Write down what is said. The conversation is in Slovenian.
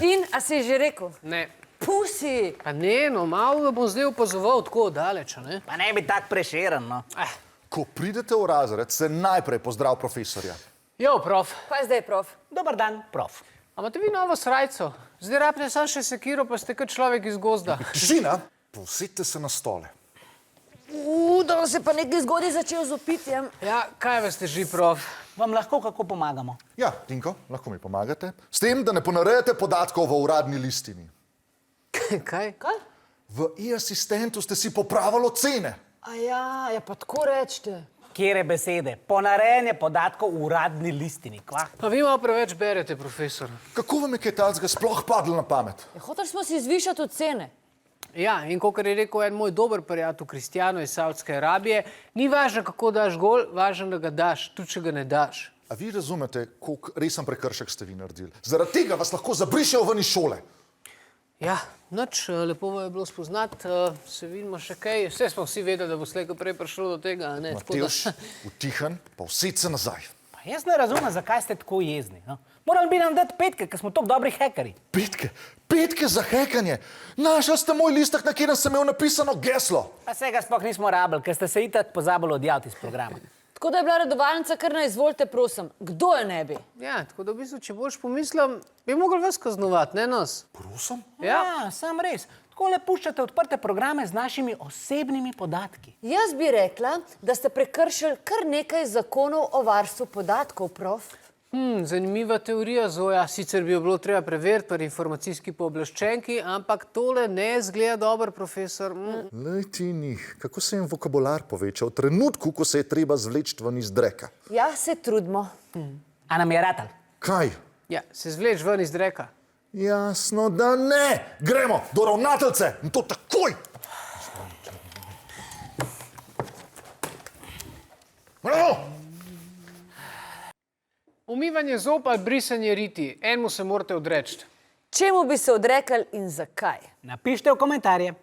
In, a si že rekel? Ne. Pusi! Pa ne, no, malo bom zdaj opazoval tako daleč, ne? Pa ne bi tak preširen, no. Ko pridete v razred, se najprej pozdrav profesorja. Jo, prof. Kaj zdaj, prof? Dobar dan, prof. A imate vi novo srajco? Zdaj rabite samo še sekiro, pa ste kot človek iz gozda. Tišina, posedite se na stole. Da se pa nekaj zgodaj začel z opitjem. Ja, kaj vas teži, prof? Vam lahko kako pomagamo? Ja, Tinko, lahko mi pomagate? S tem, da ne ponarejate podatkov v uradni listini. Kaj? Kaj? V e-asistentu ste si popravili ocene. A ja, pa tako rečete. Kjere besede? Ponarejanje podatkov v uradni listini, kva? Pa vi malo preveč berete, profesor. Kako vam je kaj takega sploh padlo na pamet? Hoteli smo si zvišati ocene. Ja, in kakor je rekel en moj dober prijatelj Kristjano iz Saudske Arabije, ni važno, kako daš gol, važno, da ga daš, tudi če ga ne daš. A vi razumete, koliko resen prekršek ste vi naredili? Zaradi tega vas lahko zabrišejo ven iz šole. Ja, nič, lepo je bilo spoznati, se vidimo še kaj. Vse smo vsi vedeli, da bo slejko prej prišlo do tega, ne? Matevž, utihan, pa usedite se nazaj. Pa jaz ne razumem, zakaj ste tako jezni, no. Morali bi nam dati petke, ker smo tako dobri hekeri. Petke? Petke za hekanje? Našli ste moj listek, na katerem sem imel napisano geslo. Pa vsega sploh nismo rabili, ker ste se itak pozabili odjaviti iz programa. Tako da je bila redovalnica, kar naj izvolite, prosim. Kdo je ne bi? Ja, tako da v bistvu, če boš pomislil, bi mogli vas kaznovati, ne nas. Prosim? Ja, sam res. Takole puščate odprte programe z našimi osebnimi podatki. Jaz bi rekla, da ste prekršili kar nekaj zakonov o varstvu podatkov, prof. Zanimiva teorija, Zoja. Sicer bi jo bilo treba preveriti pri informacijski pooblaščenki, ampak tole ne zgleda dobro, profesor. Lej ti njih, kako se jim vokabular poveča v trenutku, ko se je treba zvleči ven iz dreka. Ja, se trudimo. A nam je ratal? Kaj? Ja, se zvleč ven iz dreka. Jasno, da ne. Gremo do ravnateljce in to takoj. Bravo! Umivanje zob ali brisanje riti, enemu se morate odreči. Čemu bi se odrekali in zakaj? Napišite v komentarje.